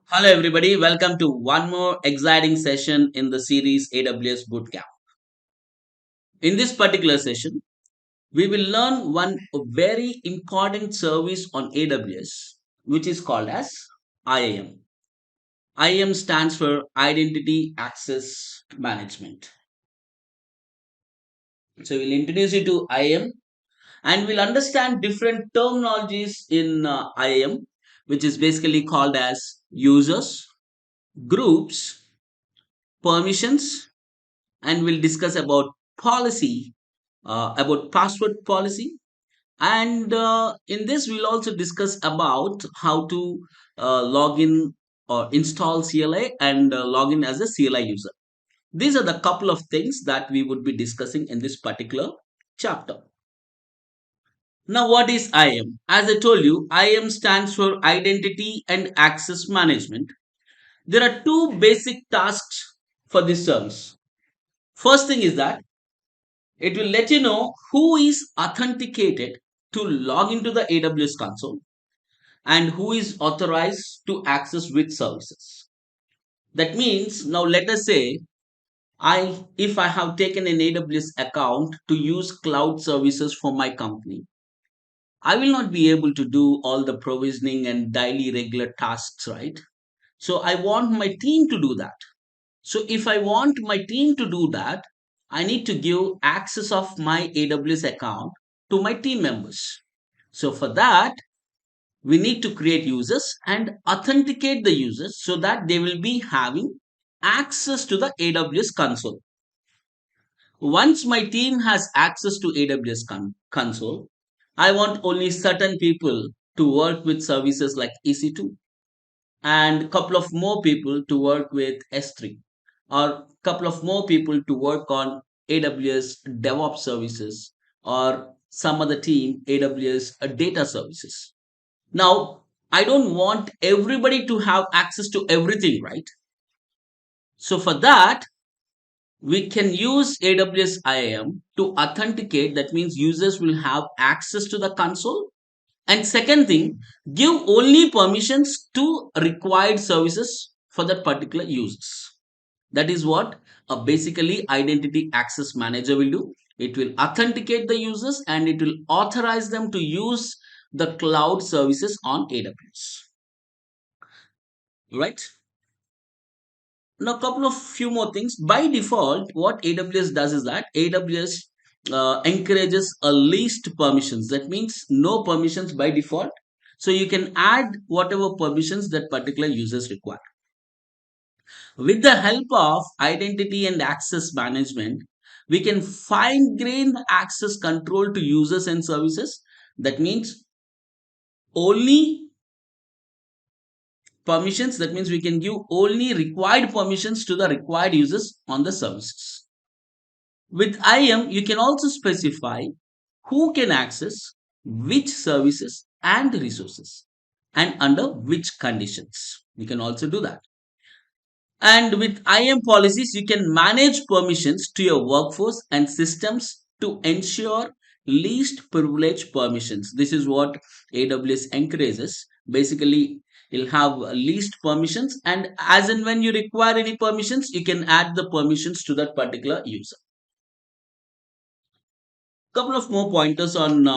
Hello, everybody. Welcome to one more exciting session in the series AWS Bootcamp. In this particular session, we will learn one very important service on AWS, which is called as IAM. IAM stands for Identity Access Management. So, we'll introduce you to IAM and we'll understand different terminologies in IAM, which is basically called as users, groups, permissions, and we'll discuss about policy, about password policy, and in this we'll also discuss about how to log in or install CLI and log in as a CLI user. These are the couple of things that we would be discussing in this particular chapter. Now, what is IAM? As I told you, IAM stands for Identity and Access Management. There are two basic tasks for this service. First thing is that it will let you know who is authenticated to log into the AWS console and who is authorized to access which services. That means now let us say if I have taken an AWS account to use cloud services for my company, I will not be able to do all the provisioning and daily regular tasks, right? So I want my team to do that. So if I want my team to do that, I need to give access of my AWS account to my team members. So for that, we need to create users and authenticate the users so that they will be having access to the AWS console. Once my team has access to AWS console, I want only certain people to work with services like EC2 and a couple of more people to work with S3 or couple of more people to work on AWS DevOps services or some other team AWS data services. Now, I don't want everybody to have access to everything, right? So for that, we can use AWS IAM to authenticate. That means users will have access to the console. And second thing, give only permissions to required services for that particular users. That is what a basically identity access manager will do. It will authenticate the users and it will authorize them to use the cloud services on AWS. Right? Now, a couple of few more things. By default, what AWS does is that AWS encourages a least permissions. That means no permissions by default. So you can add whatever permissions that particular users require. With the help of identity and access management, we can fine grain the access control to users and services. That means only permissions. That means we can give only required permissions to the required users on the services. With IAM, you can also specify who can access which services and resources and under which conditions. You can also do that. And with IAM policies, you can manage permissions to your workforce and systems to ensure least privilege permissions. This is what AWS encourages. Basically, you'll have least permissions, and as and when you require any permissions, you can add the permissions to that particular user. Couple of more pointers on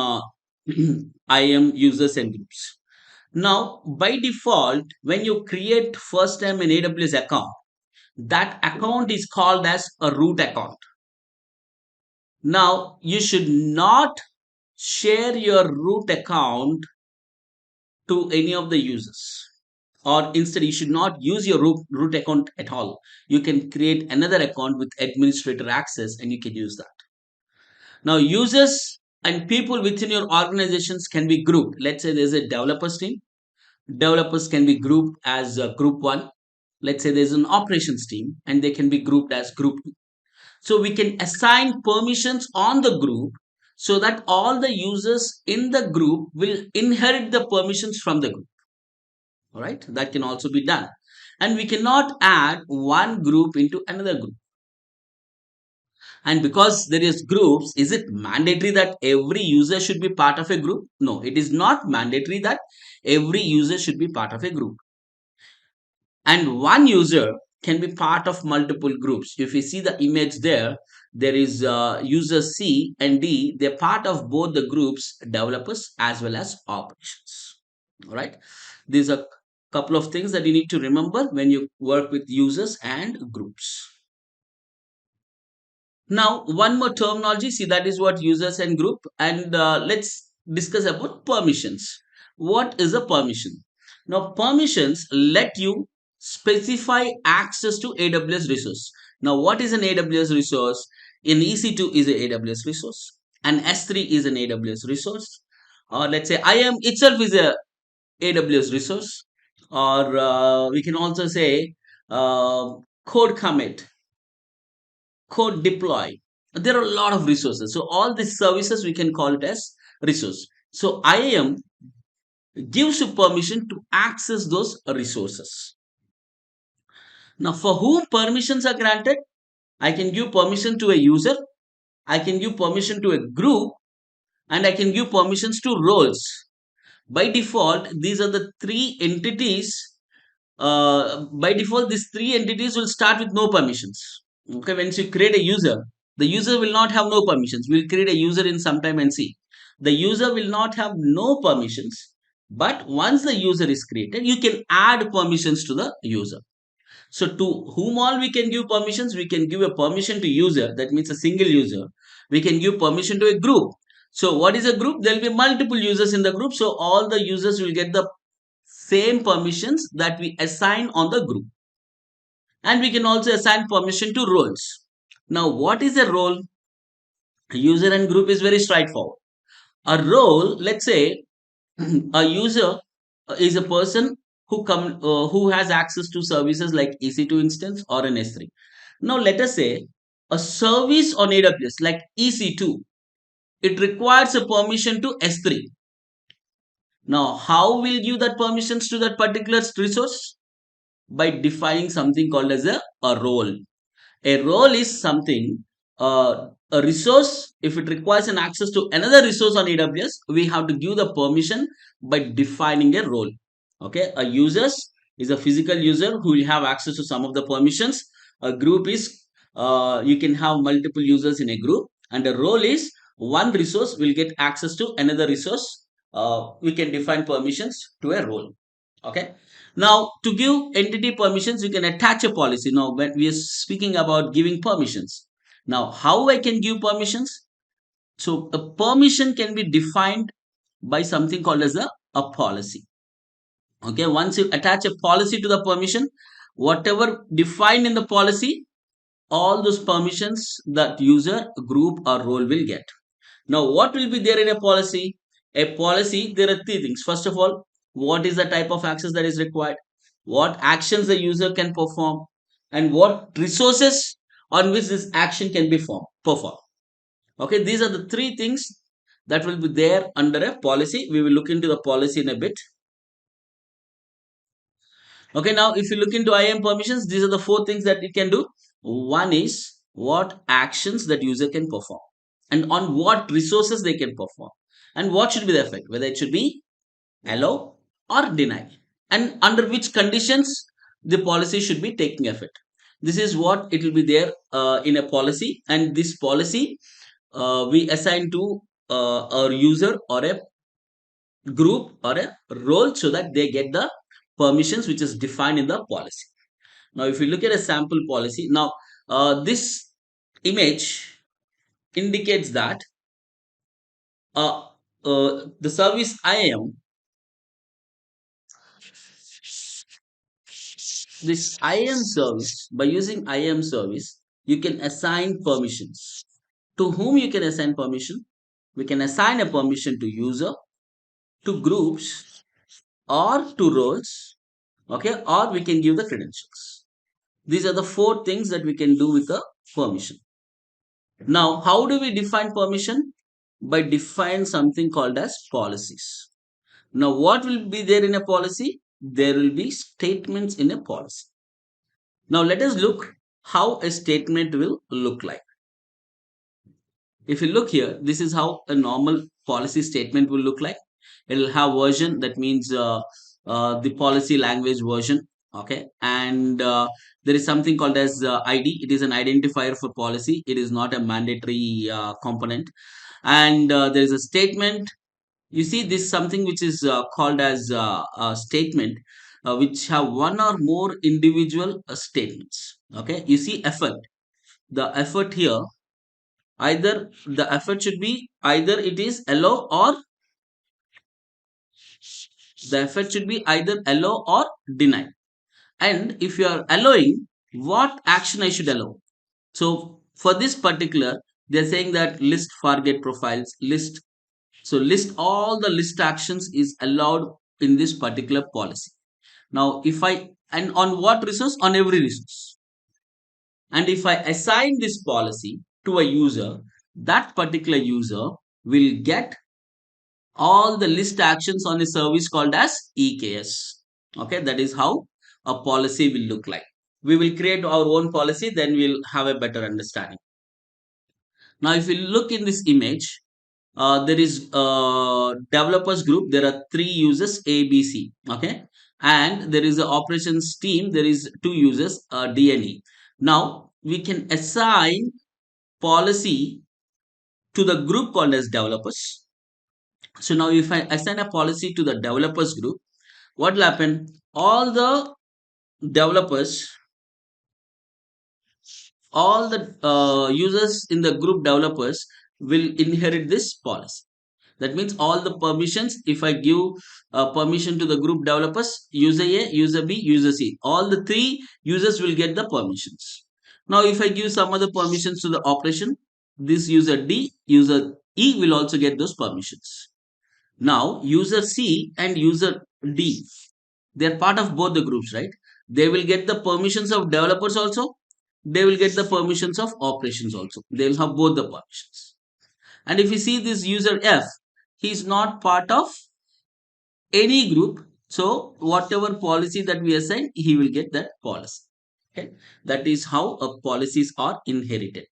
IAM users and groups. Now, by default, when you create first time an AWS account, that account is called as a root account. Now, you should not share your root account to any of the users, or instead you should not use your root account at all. You can create another account with administrator access and you can use that. Now, users and people within your organizations can be grouped. Let's say there's a developers team. Developers can be grouped as group 1. Let's say there's an operations team and they can be grouped as group 2. So we can assign permissions on the group so that all the users in the group will inherit the permissions from the group. All right, that can also be done. And we cannot add one group into another group. And because there is groups, is it mandatory that every user should be part of a group? No, it is not mandatory that every user should be part of a group. and one user can be part of multiple groups. If you see the image there, there is user C and D. They're part of both the groups, developers as well as operations. All right. These are couple of things that you need to remember when you work with users and groups. Now, one more terminology. See, that is what users and group. And let's discuss about permissions. What is a permission? Now, permissions let you specify access to AWS resource. Now, what is an AWS resource? In EC2 is an AWS resource, and S3 is an AWS resource. Or let's say IAM itself is a AWS resource. Or we can also say code commit, code deploy. There are a lot of resources. So all these services we can call it as resource. So IAM gives you permission to access those resources. Now for whom permissions are granted? I can give permission to a user, I can give permission to a group, and I can give permissions to roles. By default, these are the three entities. By default, these three entities will start with no permissions. Okay, once you create a user, the user will not have no permissions. We'll create a user in some time and see. The user will not have no permissions, but once the user is created, you can add permissions to the user. So to whom all we can give permissions? We can give a permission to user, that means a single user. We can give permission to a group. So what is a group? There will be multiple users in the group. So all the users will get the same permissions that we assign on the group. And we can also assign permission to roles. Now what is a role? User and group is very straightforward. A role, let's say a user is a person who has access to services like EC2 instance or an S3. Now let us say a service on AWS like EC2, it requires a permission to S3. Now how will you that permissions to that particular resource? By defining something called as a role. A role is something, a resource. If it requires an access to another resource on AWS, we have to give the permission by defining a role. Okay, a users is a physical user who will have access to some of the permissions. A group is you can have multiple users in a group, and a role is one resource will get access to another resource. We can define permissions to a role. Okay. Now, to give entity permissions, you can attach a policy. Now, when we are speaking about giving permissions. Now, how I can give permissions? So, a permission can be defined by something called as a policy. Okay, once you attach a policy to the permission, whatever defined in the policy, all those permissions that user, group, or role will get. Now, what will be there in a policy? A policy, there are three things. First of all, what is the type of access that is required? What actions the user can perform? And what resources on which this action can be performed. Okay, these are the three things that will be there under a policy. We will look into the policy in a bit. Okay, now if you look into IAM permissions, these are the four things that it can do. One is what actions that user can perform and on what resources they can perform and what should be the effect, whether it should be allow or deny and under which conditions the policy should be taking effect. This is what it will be there in a policy, and this policy we assign to a user or a group or a role so that they get the permissions which is defined in the policy. Now, if you look at a sample policy, now this image indicates that the service IAM, this IAM service, by using IAM service, you can assign permissions. To whom you can assign permission? We can assign a permission to user, to groups, or to roles, okay, or we can give the credentials. These are the four things that we can do with a permission. Now, how do we define permission? By define something called as policies. Now, what will be there in a policy? There will be statements in a policy. Now, let us look how a statement will look like. If you look here, this is how a normal policy statement will look like. It will have version, that means the policy language version, Okay, and there is something called as id. It is an identifier for policy. It is not a mandatory component. And there is a statement. You see this something which is called as a statement, which have one or more individual statements. Okay, you see effort. The effort here, either the effort should be either it is allow or the effort should be either allow or deny. And if you are allowing, what action I should allow? So for this particular, they're saying that list forget profiles list. So list all the list actions is allowed in this particular policy. Now if I, and on what resource? On every resource. And if I assign this policy to a user, that particular user will get all the list actions on a service called as EKS. Okay, that is how a policy will look like. We will create our own policy, then we'll have a better understanding. Now, if you look in this image, there is developers group. There are three users A, B, C. Okay, and there is a operations team. There is two users D and E. Now we can assign policy to the group called as developers. So now if I assign a policy to the developers group, what will happen? All the developers, all the users in the group developers will inherit this policy. That means all the permissions, if I give permission to the group developers, user A, user B, user C, all the three users will get the permissions. Now if I give some other permissions to the operation, this user D, user E will also get those permissions. Now user C and user D, they are part of both the groups, right? They will get the permissions of developers also, they will get the permissions of operations also. They will have both the permissions. And if you see this user F, he is not part of any group. So whatever policy that we assign, he will get that policy. Okay, that is how policies are inherited.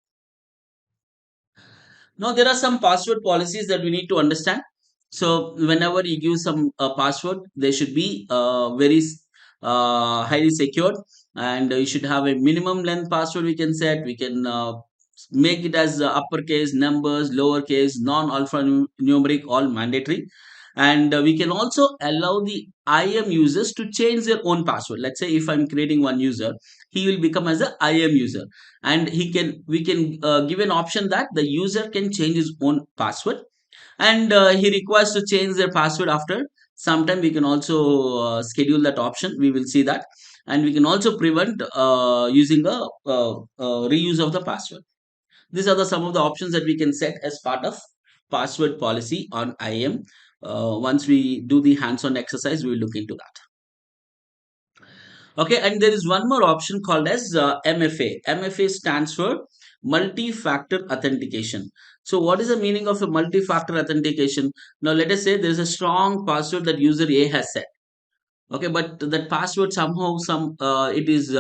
Now there are some password policies that we need to understand. So whenever you give some password, they should be very highly secured, and you should have a minimum length password. We can set. We can make it as uppercase, numbers, lowercase, non-alphanumeric, all mandatory. And we can also allow the IAM users to change their own password. Let's say if I'm creating one user, he will become as a IAM user, and we can give an option that the user can change his own password, and he requires to change their password after some time. We can also schedule that option. We will see that. And we can also prevent using a reuse of the password. These are the some of the options that we can set as part of password policy on IAM. Once we do the hands-on exercise, we will look into that. Okay, and there is one more option called as MFA. MFA stands for multi-factor authentication. So what is the meaning of a multi-factor authentication? Now let us say there is a strong password that user A has set. Okay, but that password somehow it is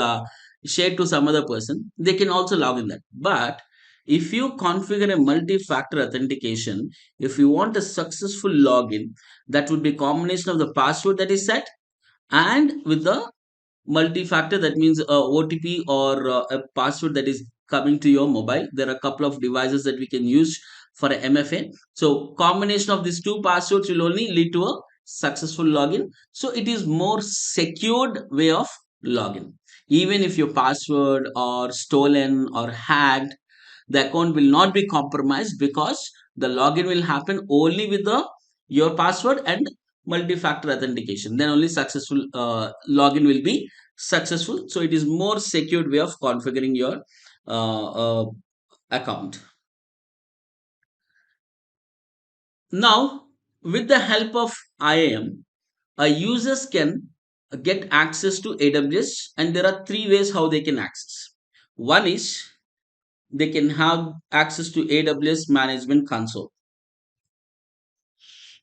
shared to some other person. They can also log in that. But if you configure a multi-factor authentication, if you want a successful login, that would be a combination of the password that is set and with the multi-factor. That means a OTP or a password that is coming to your mobile. There are a couple of devices that we can use for a MFA. So combination of these two passwords will only lead to a successful login. So it is more secured way of login. Even if your password or stolen or hacked, the account will not be compromised, because the login will happen only with the your password and multi-factor authentication. Then only successful login will be successful. So it is more secured way of configuring your account. Now with the help of IAM, users can get access to AWS, and there are three ways how they can access. One is they can have access to AWS management console.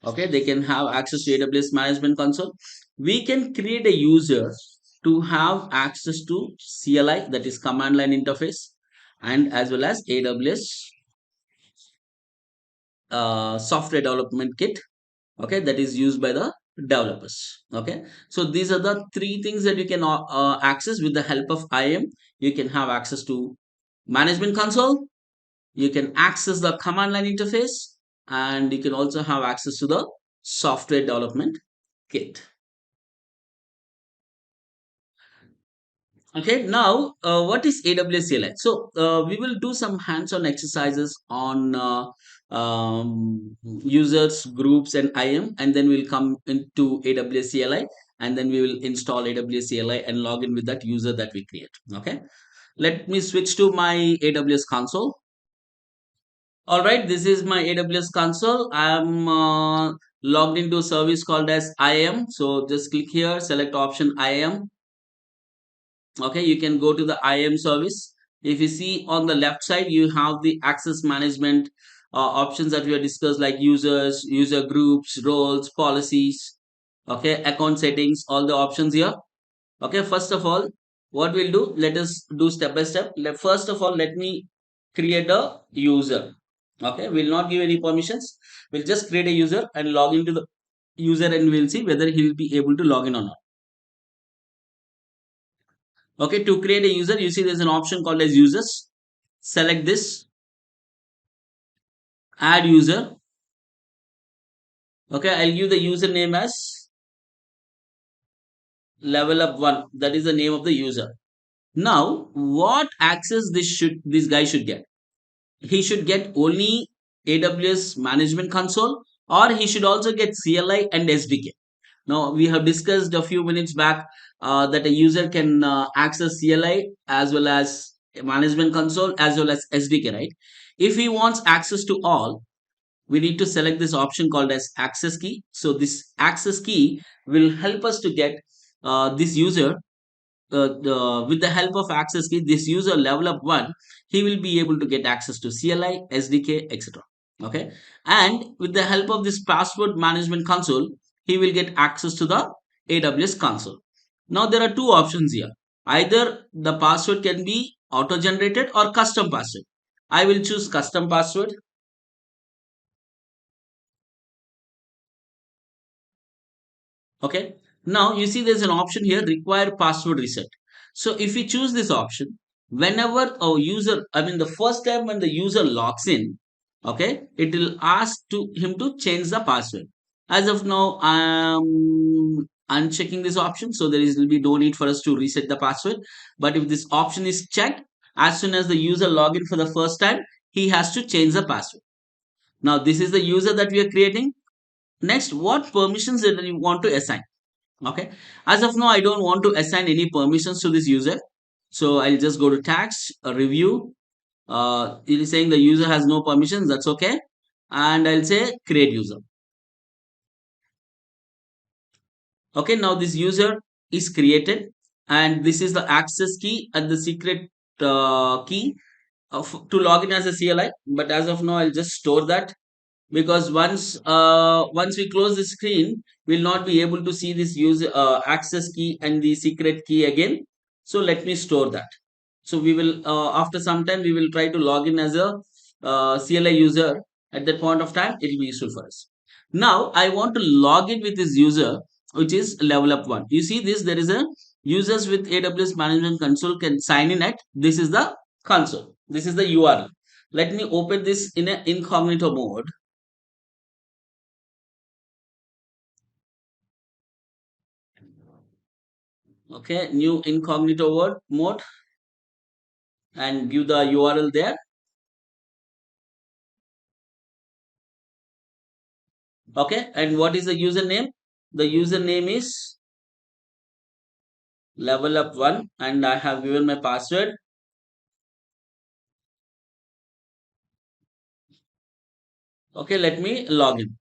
Okay, they can have access to AWS management console. We can create a user to have access to CLI, that is command line interface, and as well as AWS software development kit. Okay, that is used by the developers. Okay, so these are the three things that you can access with the help of IAM. You can have access to management console, you can access the command line interface, and you can also have access to the software development kit. Okay, now what is AWS CLI? So we will do some hands-on exercises on users, groups, and IAM, and then we'll come into AWS CLI, and then we will install AWS CLI and log in with that user that we create. Okay, let me switch to my AWS console. All right, this is my AWS console. I'm logged into a service called as IAM. So just click here, select option IAM. Okay, you can go to the IAM service. If you see on the left side, you have the access management options that we have discussed, like users, user groups, roles, policies, okay, account settings, all the options here. Okay, first of all, what we'll do, let us do step by step. First of all, let me create a user. Okay, we'll not give any permissions. We'll just create a user and log into the user, and we'll see whether he will be able to log in or not. Okay, to create a user, you see there's an option called as users. Select this, add user. Okay, I'll give the username as level up one. That is the name of the user. Now, what access this guy should get? He should get only AWS Management Console, or he should also get CLI and SDK. Now, we have discussed a few minutes back that a user can access CLI as well as Management Console as well as SDK, right? If he wants access to all, we need to select this option called as access key. So this access key will help us to get this user with the help of access key, this user level up one, he will be able to get access to CLI, SDK, etc. Okay, and with the help of this password management console, he will get access to the AWS console. Now there are two options here. Either the password can be auto generated or custom password. I will choose custom password. Okay, now you see there's an option here, require password reset. So if we choose this option, whenever a user, I mean the first time when the user logs in, okay, it will ask to him to change the password. As of now, I'm unchecking this option, so there is will be no need for us to reset the password. But if this option is checked, as soon as the user log in for the first time, he has to change the password. Now this is the user that we are creating. Next, what permissions that you want to assign? Okay, as of now I don't want to assign any permissions to this user, so I'll just go to tags, review. It is saying the user has no permissions, that's okay, and I'll say create user. Okay, now this user is created, and this is the access key and the secret key to log in as a CLI. But as of now I'll just store that, because once we close the screen, we'll not be able to see this user access key and the secret key again. So let me store that. So we will after some time we will try to log in as a CLI user. At that point of time, it will be useful for us. Now I want to log in with this user, which is level up one. You see this, there is a users with AWS management console can sign in at, this is the console, this is the URL. Let me open this in an incognito mode. Okay, new incognito word mode, and give the URL there. Okay, and what is the username? The username is level up one, and I have given my password. Okay, let me log in.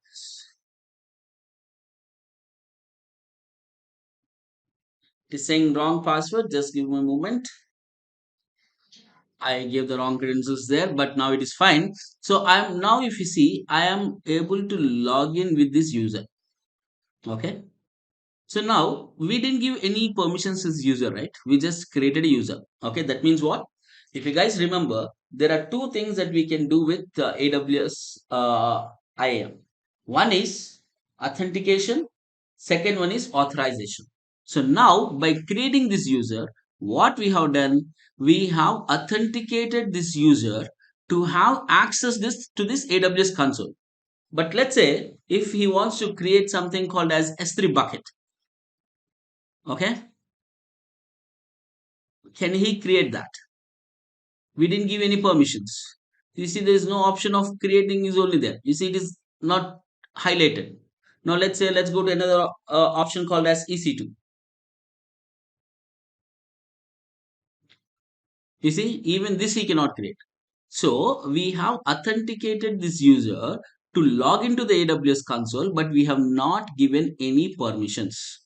It is saying wrong password, just give me a moment. I gave the wrong credentials there, but now it is fine. So I am now, if you see, I am able to log in with this user. Okay, so now we didn't give any permissions as user, right? We just created a user. Okay, that means what? If you guys remember, there are two things that we can do with AWS IAM. One is authentication, Second one is authorization. So now by creating this user, what we have done, we have authenticated this user to have access this to this AWS console. But let's say if he wants to create something called as S3 bucket, okay, can he create that? We didn't give any permissions. You see, there is no option of creating is only there. You see, it is not highlighted. Now let's say let's go to another option called as EC2. You see, even this he cannot create. So we have authenticated this user to log into the AWS console, but we have not given any permissions.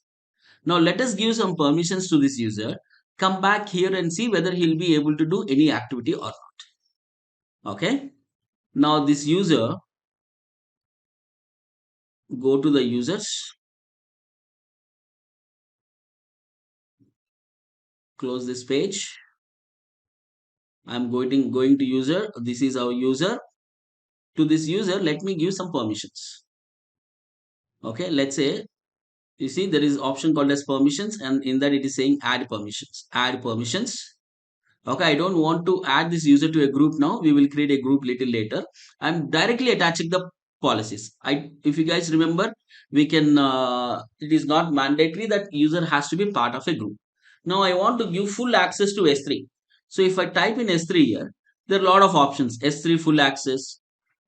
Now let us give some permissions to this user. Come back here and see whether he'll be able to do any activity or not. Okay. Now this user, go to the users, close this page. I'm going to user. This is our user. To this user, let me give some permissions. Okay. Let's say you see there is option called as permissions, and in that it is saying add permissions. Add permissions. Okay, I don't want to add this user to a group now. We will create a group little later. I'm directly attaching the policies. If you guys remember, we can. It is not mandatory that user has to be part of a group. Now I want to give full access to S3. So if I type in S3 here, there are a lot of options. S3 full access,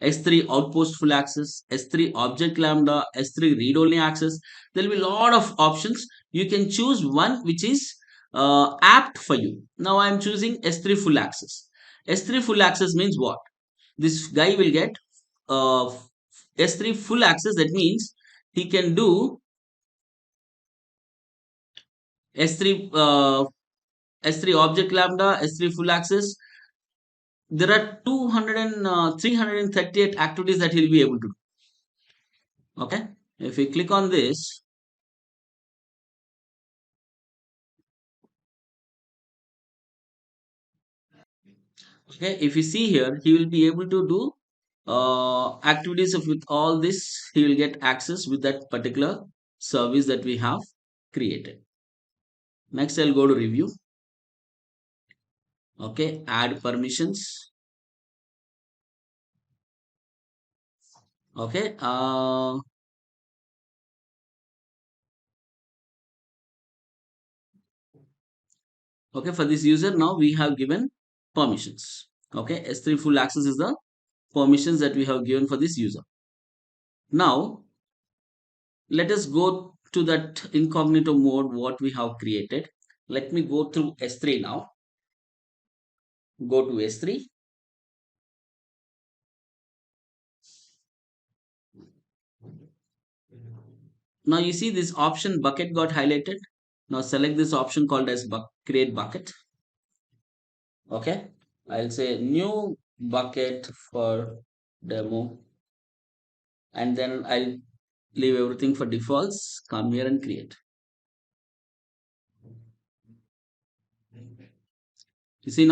S3 outpost full access, S3 object lambda, S3 read only access. There will be a lot of options. You can choose one which is apt for you. Now I am choosing S3 full access. S3 full access means what? This guy will get uh, S3 full access. That means he can do S3 S3 object lambda, S3 full access. There are 338 activities that he'll be able to do. Okay. If we click on this, okay, if you see here, he will be able to do activities of with all this. He will get access with that particular service that we have created. Next, I'll go to review. Okay, add permissions. Okay, okay, for this user now we have given permissions. Okay, S3 full access is the permissions that we have given for this user. Now let us go to that incognito mode what we have created. Let me go through S3 now. Go to S3. Now you see this option bucket got highlighted. Now select this option called as create bucket. Okay, I'll say new bucket for demo, and then I'll leave everything for defaults. Come here and create. You see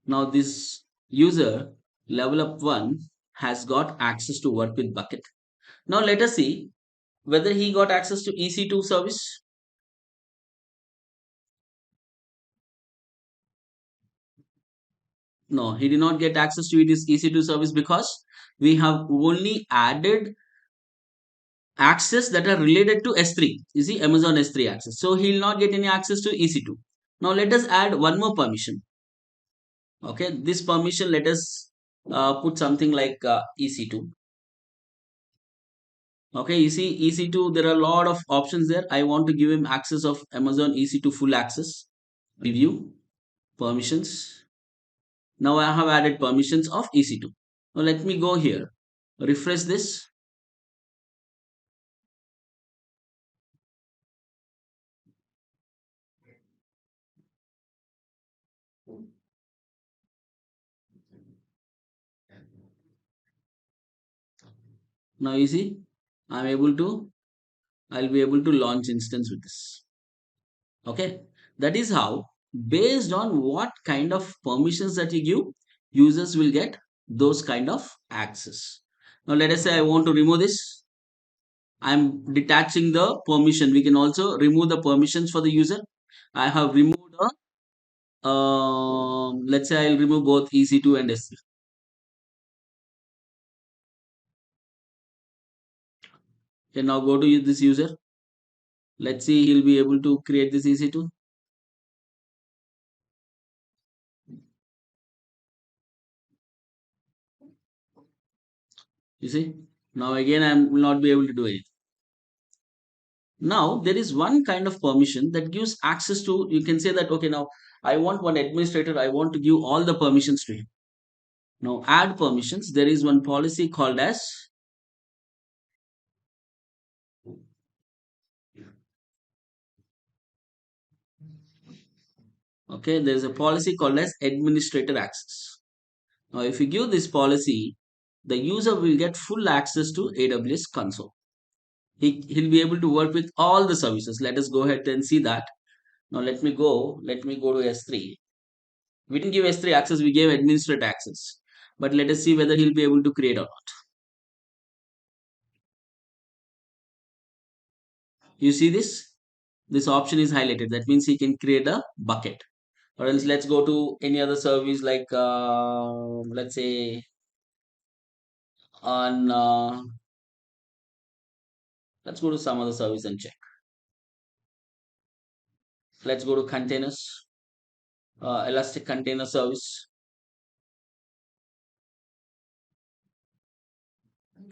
now this user level up 1 has got access to work with bucket. Now let us see whether he got access to EC2 service. No, he did not get access to it is EC2 service because we have only added access that are related to S3. You see Amazon S3 access. So he will not get any access to EC2. Now let us add one more permission. Okay, this permission let us put something like EC2. Okay, you see EC2 there are a lot of options there. I want to give him access of Amazon EC2 full access. Review permissions. Now I have added permissions of EC2. Now let me go here. Refresh this. Now you see I'll be able to launch instance with this. Okay, that is how based on what kind of permissions that you give, users will get those kind of access. Now let us say I want to remove this. I'm detaching the permission. We can also remove the permissions for the user. I have removed let's say I'll remove both EC2 and S3. Okay, now go to this user. Let's see he'll be able to create this EC2. You see, now again I will not be able to do it. Now there is one kind of permission that gives access to, you can say that, okay, now I want one administrator, I want to give all the permissions to him. Now add permissions. There is one policy called as, okay, there is a policy called as administrator access. Now if you give this policy, the user will get full access to AWS console. He'll be able to work with all the services. Let us go ahead and see that. Now let me go to S3. We didn't give S3 access, we gave administrator access. But let us see whether he'll be able to create or not. You see this? This option is highlighted. That means he can create a bucket. Or else let's go to any other service like, let's say on, let's go to some other service and check. Let's go to containers, Elastic Container Service.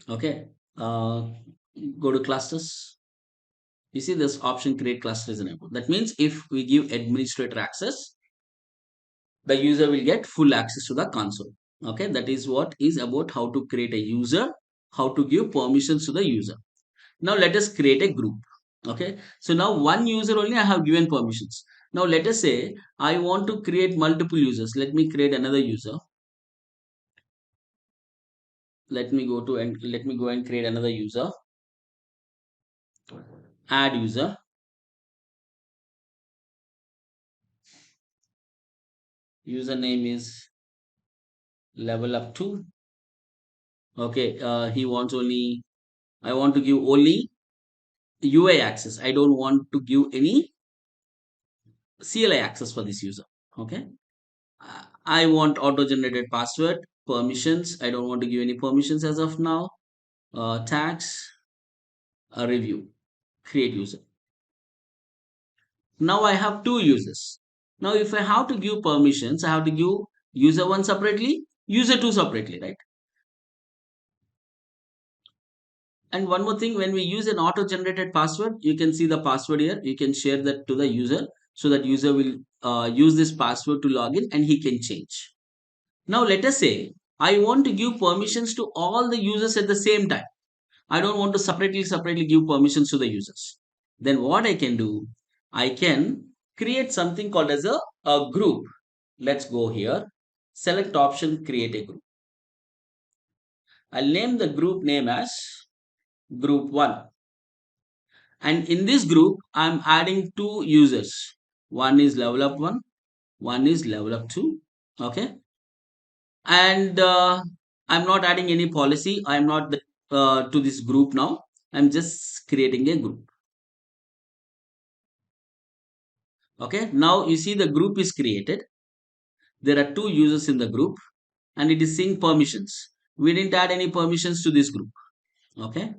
Okay. Uh, Go to clusters. You see this option create cluster is enabled. That means if we give administrator access, the user will get full access to the console. Okay, that is what is about how to create a user, how to give permissions to the user. Now let us create a group. Okay, so now one user only I have given permissions. Now let us say I want to create multiple users. Let me create another user. Let me go and create another user. Add user. Username is level up 2. Okay, he wants only, I want to give only UI access. I don't want to give any CLI access for this user. Okay. I want auto-generated password, permissions. I don't want to give any permissions as of now. Tags, a review, create user. Now I have two users. Now if I have to give permissions, I have to give user 1 separately, user 2 separately, right? And one more thing, when we use an auto-generated password, you can see the password here. You can share that to the user so that user will use this password to log in and he can change. Now let us say I want to give permissions to all the users at the same time. I don't want to separately give permissions to the users. Then what I can do, I can create something called as a group. Let's go here. Select option, create a group. I'll name the group name as group 1. And in this group, I'm adding two users. One is level up 1, one is level up 2. Okay. And I'm not adding any policy. I'm not to this group now. I'm just creating a group. Okay, now you see the group is created. There are two users in the group and it is seeing permissions. We didn't add any permissions to this group. Okay,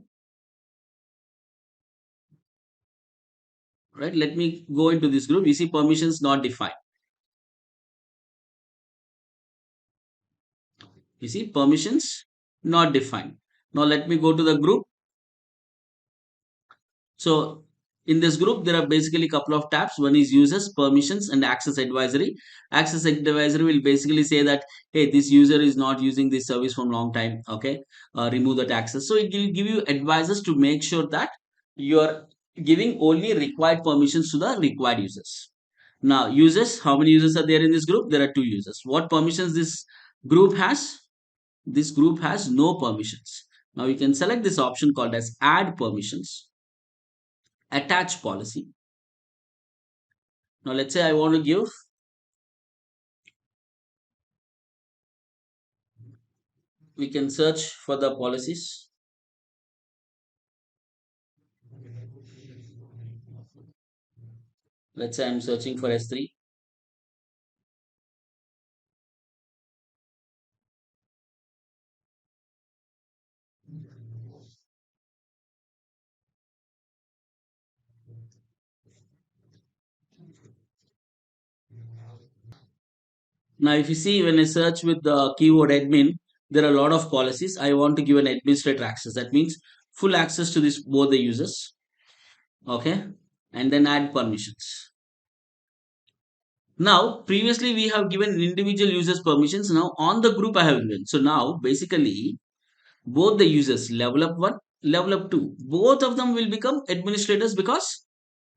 right, let me go into this group. You see permissions not defined. You see permissions not defined. Now let me go to the group. So in this group, there are basically a couple of tabs. One is users, permissions, and access advisory. Access advisory will basically say that, hey, this user is not using this service from long time. Okay, remove that access. So it will give you advisors to make sure that you are giving only required permissions to the required users. Now, users, how many users are there in this group? There are two users. What permissions this group has? This group has no permissions. Now you can select this option called as add permissions, attach policy. Now let's say I want to give, we can search for the policies. Let's say I'm searching for S3. Now, if you see when I search with the keyword admin, there are a lot of policies. I want to give an administrator access. That means full access to this both the users. Okay, and then add permissions. Now, previously we have given individual users permissions. Now on the group I have given. So now basically both the users level up 1, level up 2, both of them will become administrators because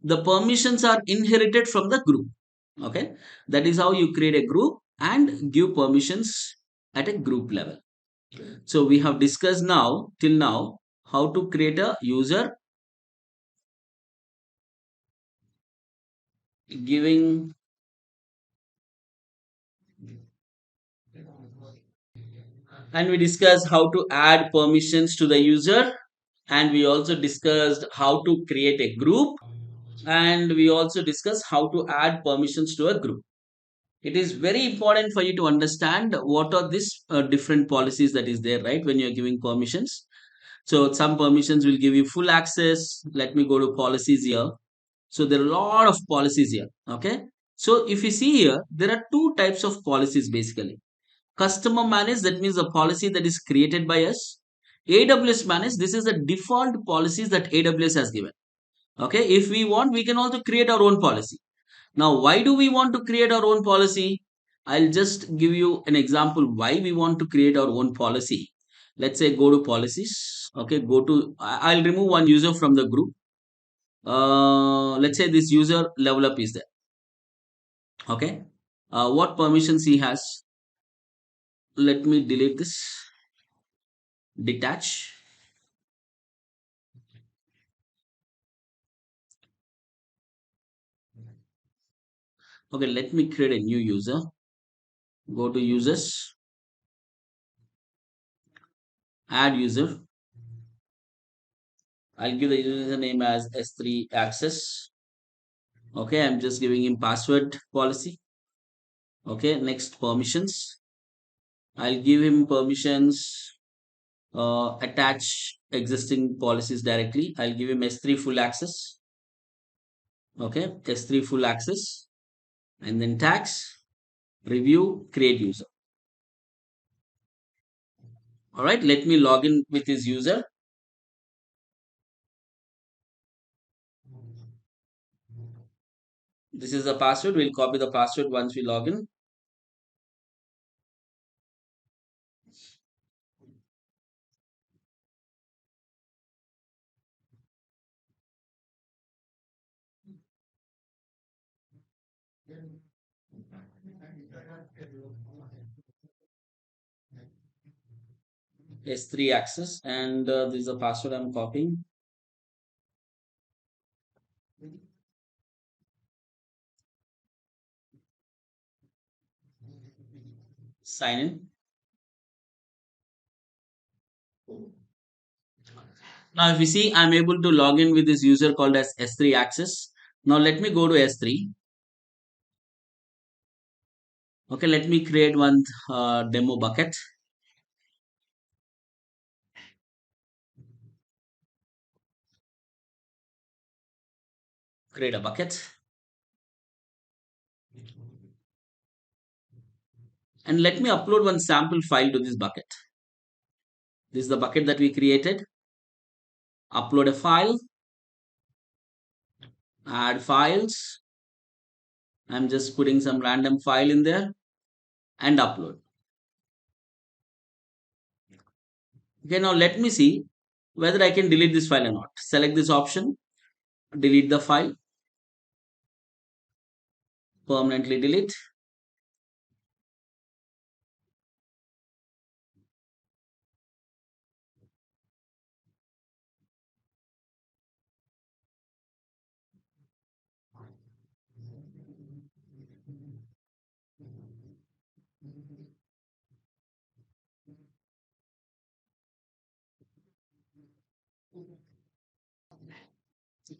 the permissions are inherited from the group. Okay, that is how you create a group and give permissions at a group level. So we have discussed now till now how to create a user, giving, and we discussed how to add permissions to the user, and we also discussed how to create a group, and we also discussed how to add permissions to a group. It is very important for you to understand what are these different policies that is there, right, when you're giving permissions. So some permissions will give you full access. Let me go to policies here. So there are a lot of policies here. Okay, so if you see here, there are two types of policies basically. Customer managed, that means the policy that is created by us. AWS managed, this is the default policies that AWS has given. Okay, if we want, we can also create our own policy. Now why do we want to create our own policy? I'll just give you an example why we want to create our own policy. Let's say go to policies. Okay, go to, I'll remove one user from the group. Let's say this user level up is there. Okay, what permissions he has? Let me delete this. Detach. Okay, let me create a new user. Go to users, add user. I'll give the username as S3 access. Okay, I'm just giving him password policy. Okay, next permissions. I'll give him permissions, attach existing policies directly. I'll give him S3 full access. Okay, S3 full access, and then tags, review, create user. All right, let me log in with his user. This is the password. We'll copy the password once we log in. S3 access, and this is the password I'm copying. Sign in. Now, if you see, I'm able to log in with this user called as S3 access. Now, let me go to S3. Okay, let me create one demo bucket. Create a bucket. And let me upload one sample file to this bucket. This is the bucket that we created. Upload a file. Add files. I'm just putting some random file in there and upload. Okay, now let me see whether I can delete this file or not. Select this option, delete the file, permanently delete.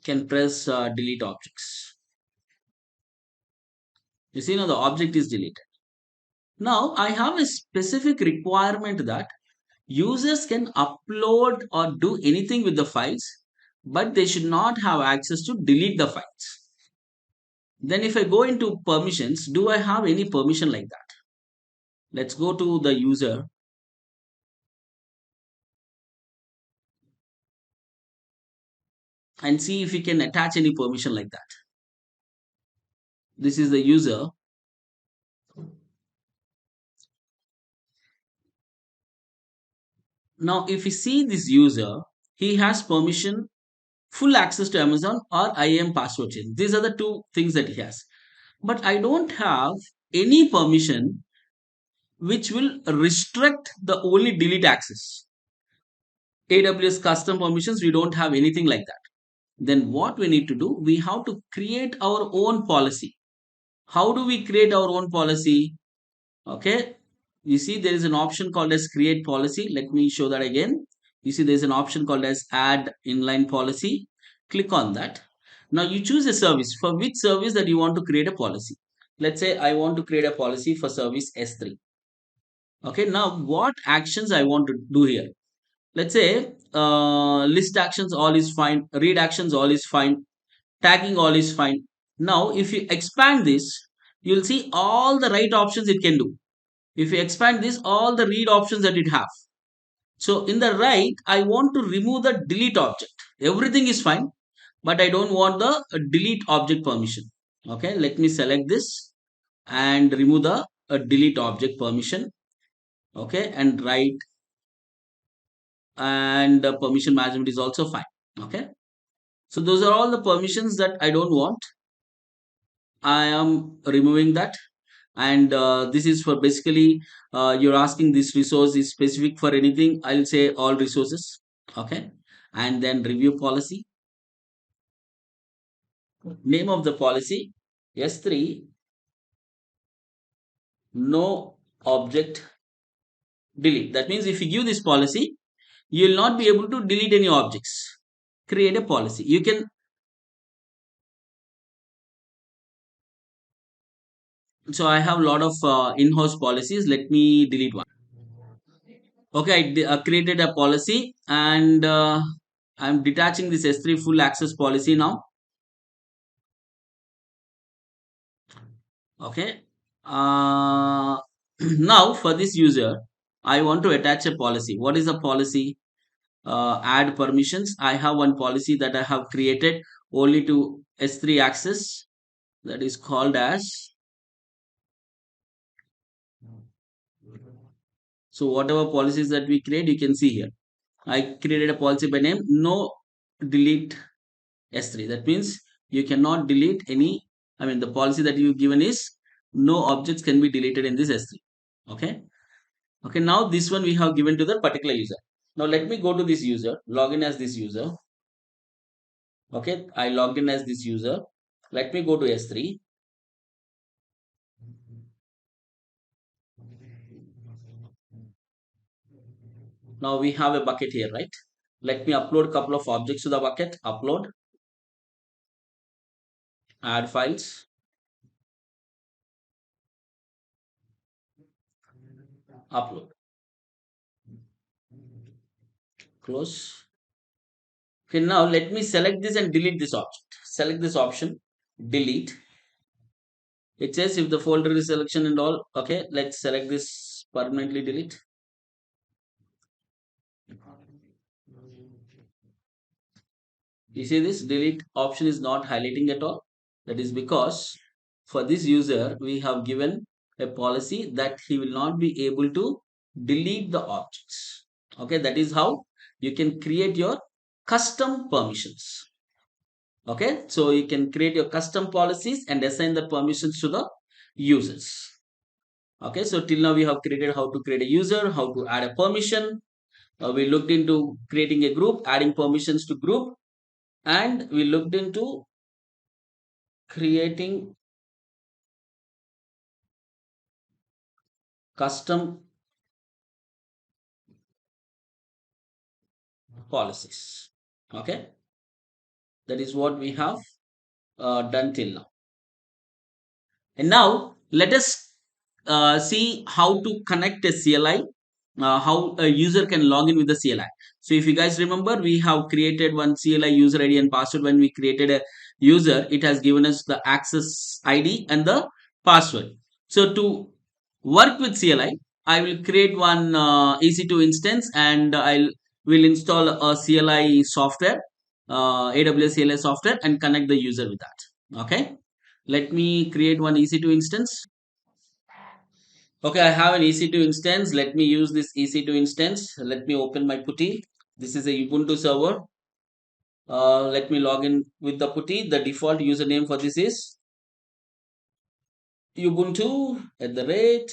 Can press delete objects. You see now the object is deleted. Now I have a specific requirement that users can upload or do anything with the files, but they should not have access to delete the files. Then if I go into permissions, do I have any permission like that? Let's go to the user and see if we can attach any permission like that. This is the user. Now if we see this user, he has permission, full access to Amazon or IAM password change. These are the two things that he has. But I don't have any permission which will restrict the only delete access. AWS custom permissions, we don't have anything like that. Then what we need to do, we have to create our own policy. How do we create our own policy? Okay, you see there is an option called as create policy. Let me show that again. You see there is an option called as add inline policy. Click on that. Now you choose a service, for which service that you want to create a policy. Let's say I want to create a policy for service S3. Okay, now what actions I want to do here? Let's say list actions all is fine, read actions all is fine, tagging all is fine. Now if you expand this, you'll see all the right options it can do. If you expand this, all the read options that it have. So in the right, I want to remove the delete object. Everything is fine, but I don't want the delete object permission. Okay, let me select this and remove the delete object permission. Okay, and right, and permission management is also fine. Okay, so those are all the permissions that I don't want. I am removing that. And this is for basically you're asking this resource is specific for anything, I'll say all resources. Okay, and then review policy, name of the policy S3 no object delete. That means if you give this policy, you will not be able to delete any objects. Create a policy, you can. So I have a lot of in-house policies. Let me delete one. Okay, I created a policy, and I'm detaching this S3 full access policy now. Okay, uh, now for this user, I want to attach a policy. What is the policy? Add permissions. I have one policy that I have created only to S3 access, that is called as. So whatever policies that we create, you can see here. I created a policy by name no delete S3. That means you cannot delete any. I mean the policy that you've given is no objects can be deleted in this S3. Okay. Okay. Now this one we have given to the particular user. Now let me go to this user, log in as this user. Okay. I logged in as this user. Let me go to S3. Now we have a bucket here, right? Let me upload a couple of objects to the bucket. Upload, add files, upload, close. Okay, now let me select this and delete this object. Select this option, delete. It says if the folder is selection and all. Okay, let's select this permanently delete. You see this delete option is not highlighting at all. That is because for this user, we have given a policy that he will not be able to delete the objects. Okay, that is how you can create your custom permissions. Okay, so you can create your custom policies and assign the permissions to the users. Okay, so till now we have created how to create a user, how to add a permission. We looked into creating a group, adding permissions to group, and we looked into creating custom policies. Okay, that is what we have done till now. And now let us see how to connect a CLI, how a user can log in with the CLI. So if you guys remember, we have created one CLI user ID and password. When we created a user, it has given us the access ID and the password. So to work with CLI, I will create one EC2 instance, and I will install a CLI software, AWS CLI software, and connect the user with that. Okay. Let me create one EC2 instance. Okay, I have an EC2 instance. Let me use this EC2 instance. Let me open my putty. This is a Ubuntu server. Let me log in with the putty. The default username for this is Ubuntu at the rate.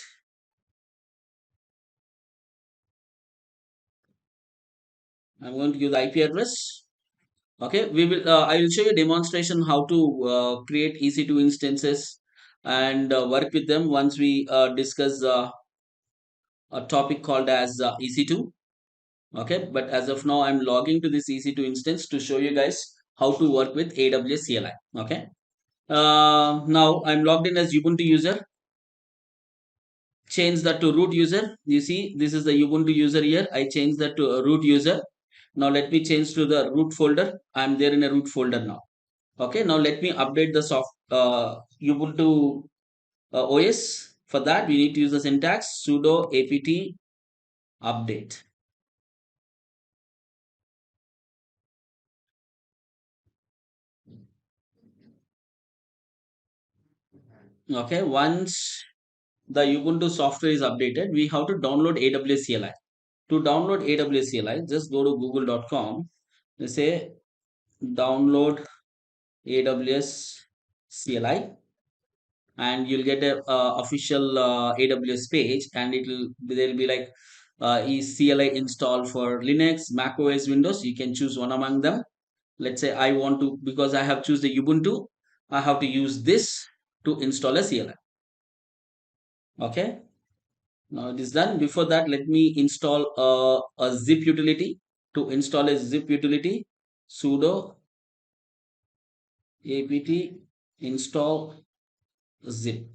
I'm going to give the IP address. Okay, we will. I will show you a demonstration how to create EC2 instances and work with them once we discuss a topic called as EC2. Okay, but as of now I'm logging to this EC2 instance to show you guys how to work with AWS CLI. Okay, now I'm logged in as Ubuntu user. Change that to root user. You see, this is the Ubuntu user here. I changed that to a root user. Now let me change to the root folder. I'm there in a root folder now. Okay, now let me update the Ubuntu OS. For that we need to use the syntax sudo apt update. Okay, once the Ubuntu software is updated, we have to download AWS CLI. To download AWS CLI, just go to google.com. They say download AWS CLI, and you'll get a official AWS page, and there'll be like is CLI installed for Linux, Mac OS, Windows. You can choose one among them. Let's say I want to, because I have choose the Ubuntu, I have to use this to install a CLI. Okay. Now it is done. Before that, let me install a zip utility. To install a zip utility, sudo apt install zip.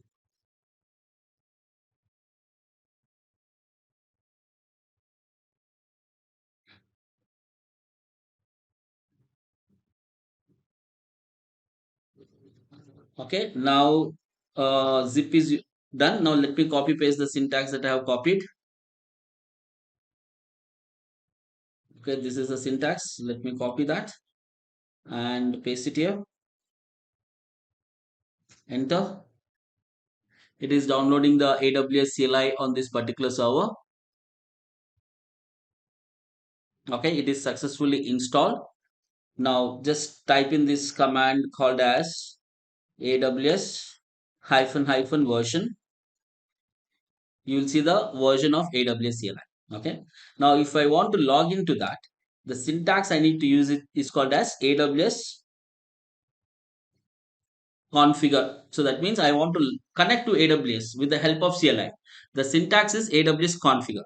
Okay, now zip is done. Now let me copy paste the syntax that I have copied. Okay, this is the syntax. Let me copy that and paste it here. Enter. It is downloading the AWS CLI on this particular server. Okay, it is successfully installed. Now just type in this command called as AWS version. You will see the version of AWS CLI. Okay. Now if I want to log into that, the syntax I need to use it is called as AWS configure. So that means I want to connect to AWS with the help of CLI. The syntax is AWS configure.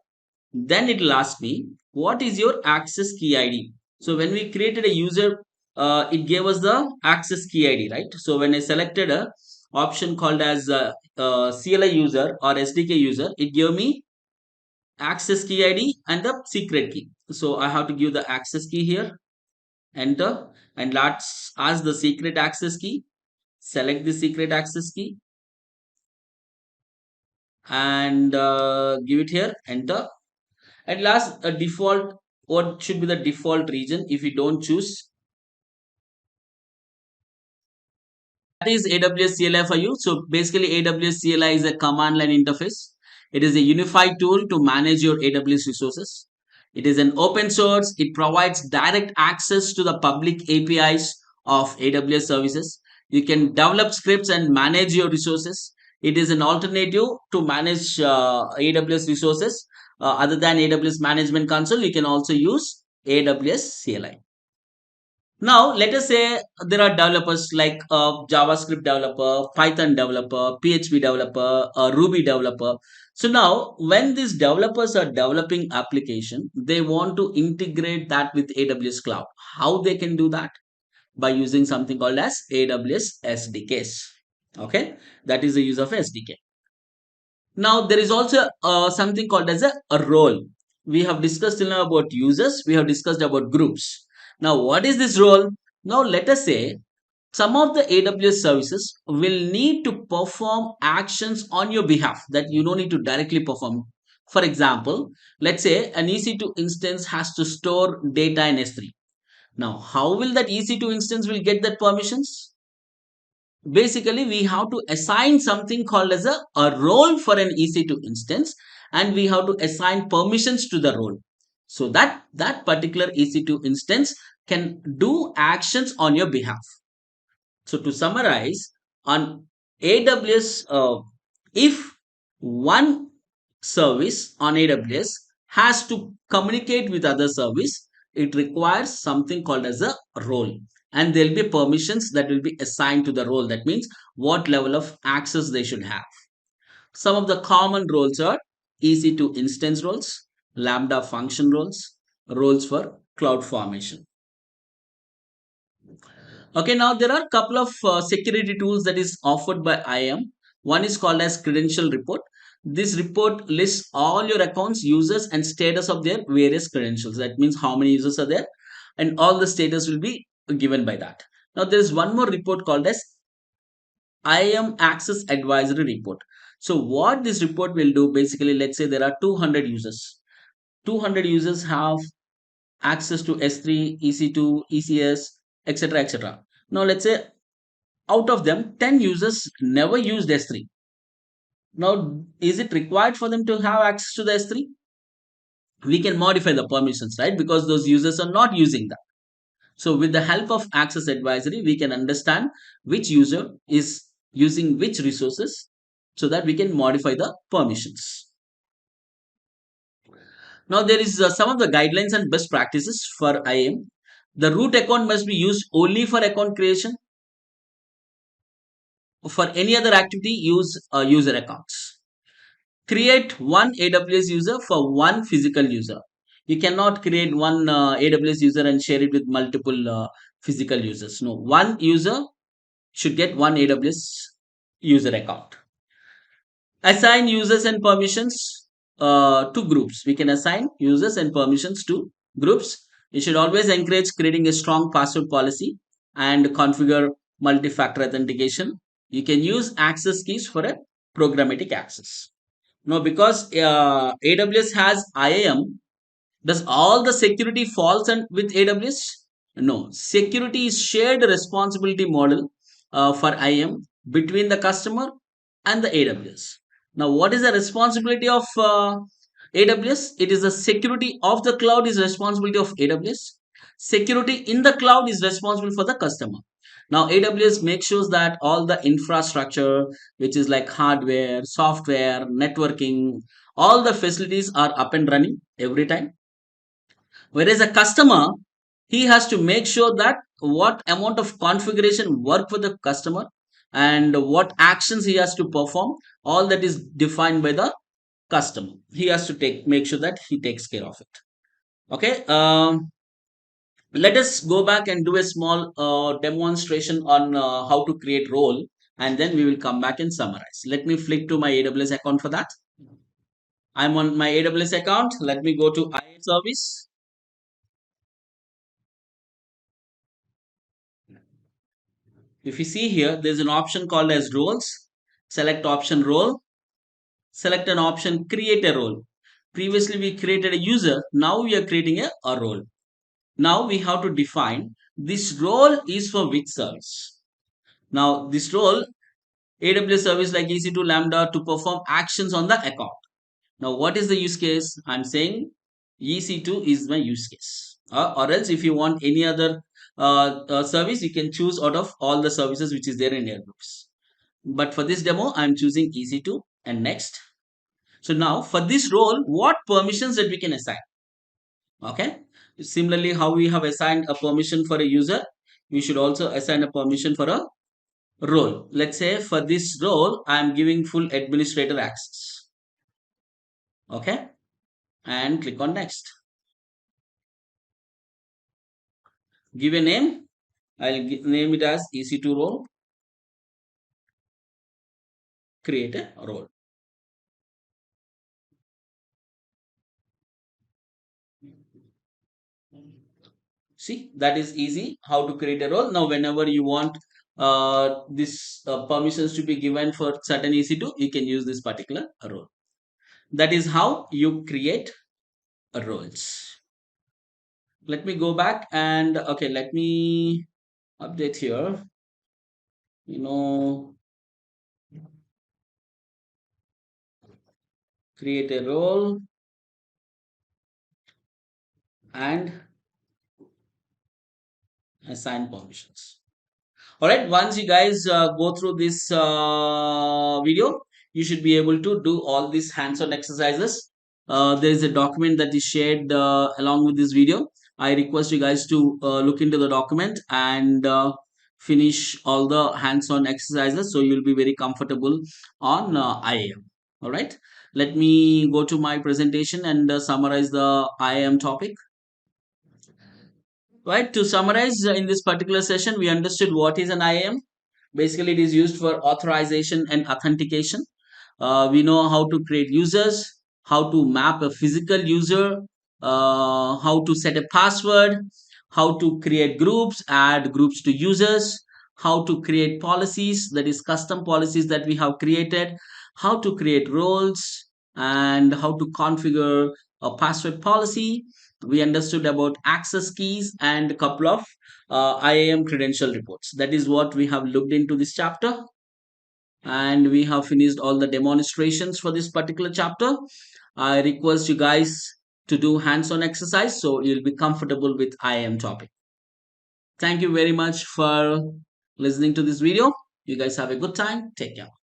Then it will ask me, what is your access key ID? So when we created a user, it gave us the access key ID, right? So when I selected a option called as CLI user or SDK user, it gave me access key ID and the secret key. So I have to give the access key here, enter, and let's ask the secret access key. Select the secret access key and give it here, enter. At last, a default, what should be the default region if you don't choose? That is AWS CLI for you. So basically, AWS CLI is a command line interface. It is a unified tool to manage your AWS resources. It is an open source. It provides direct access to the public APIs of AWS services. You can develop scripts and manage your resources. It is an alternative to manage AWS resources. Other than AWS Management Console, you can also use AWS CLI. Now, let us say there are developers like a JavaScript developer, Python developer, PHP developer, a Ruby developer. So now, when these developers are developing application, they want to integrate that with AWS Cloud. How they can do that? By using something called as AWS SDKs. Okay, that is the use of SDK. Now there is also something called as a role. We have discussed till now about users, we have discussed about groups. Now what is this role? Now let us say some of the AWS services will need to perform actions on your behalf that you don't need to directly perform. For example, let's say an EC2 instance has to store data in S3. Now how will that EC2 instance will get that permissions? Basically we have to assign something called as a role for an EC2 instance, and we have to assign permissions to the role so that that particular EC2 instance can do actions on your behalf. So to summarize, on AWS, if one service on AWS has to communicate with other service, it requires something called as a role. And there will be permissions that will be assigned to the role. That means what level of access they should have. Some of the common roles are EC2 instance roles, Lambda function roles, roles for cloud formation. Okay, now there are a couple of security tools that is offered by IAM. One is called as credential report. This report lists all your accounts, users, and status of their various credentials. That means how many users are there, and all the status will be given by that. Now there is one more report called as IAM Access Advisory Report. So what this report will do, basically, let's say there are 200 users. 200 users have access to S3, EC2, ECS, etc. etc. Now let's say out of them 10 users never used S3. Now is it required for them to have access to the S3? We can modify the permissions, right? Because those users are not using that. So with the help of access advisory, we can understand which user is using which resources so that we can modify the permissions. Now there is some of the guidelines and best practices for IAM. The root account must be used only for account creation. For any other activity, use user accounts. Create one AWS user for one physical user. You cannot create one AWS user and share it with multiple physical users. No, one user should get one AWS user account. Assign users and permissions to groups. We can assign users and permissions to groups. You should always encourage creating a strong password policy and configure multi-factor authentication. You can use access keys for a programmatic access. No, because AWS has IAM, does all the security falls on with AWS? No, security is shared responsibility model for IAM between the customer and the AWS. Now, what is the responsibility of AWS? It is the security of the cloud is responsibility of AWS. Security in the cloud is responsible for the customer. Now, AWS makes sure that all the infrastructure, which is like hardware, software, networking, all the facilities are up and running every time. Whereas a customer, he has to make sure that what amount of configuration work for the customer and what actions he has to perform, all that is defined by the customer. He has to make sure that he takes care of it. Okay. Let us go back and do a small demonstration on how to create role, and then we will come back and summarize. Let me flick to my AWS account for that. I'm on my AWS account. Let me go to IAM service. If you see here, there's an option called as roles. Select option role. Select an option create a role. Previously we created a user. Now we are creating a role. Now we have to define this role is for which service. Now this role, AWS service like EC2 Lambda to perform actions on the account. Now what is the use case? I'm saying EC2 is my use case. Or else if you want any other service, you can choose out of all the services which is there in AWS. But for this demo, I'm choosing EC2 and next. So now for this role, what permissions that we can assign? Okay. Similarly, how we have assigned a permission for a user, we should also assign a permission for a role. Let's say for this role, I'm giving full administrator access. Okay. And click on next. Give a name. I'll name it as EC2 role. create a role. See, that is easy how to create a role. Now, whenever you want this permissions to be given for certain EC2, you can use this particular role. That is how you create roles. Let me go back and okay, let me update here. You know, create a role and assign permissions. All right, once you guys go through this video, you should be able to do all these hands-on exercises. There is a document that is shared along with this video. I request you guys to look into the document and finish all the hands-on exercises so you'll be very comfortable on IAM. All right, let me go to my presentation and summarize the IAM topic. Right, to summarize, in this particular session, we understood what is an IAM. Basically, it is used for authorization and authentication. We know how to create users, how to map a physical user, how to set a password, how to create groups, add groups to users, how to create policies, that is custom policies that we have created, how to create roles, and how to configure a password policy. We understood about access keys and a couple of IAM credential reports. That is what we have looked into this chapter, and we have finished all the demonstrations for this particular chapter. I request you guys to do hands-on exercise so you'll be comfortable with IAM topic. Thank you very much for listening to this video. You guys have a good time. Take care.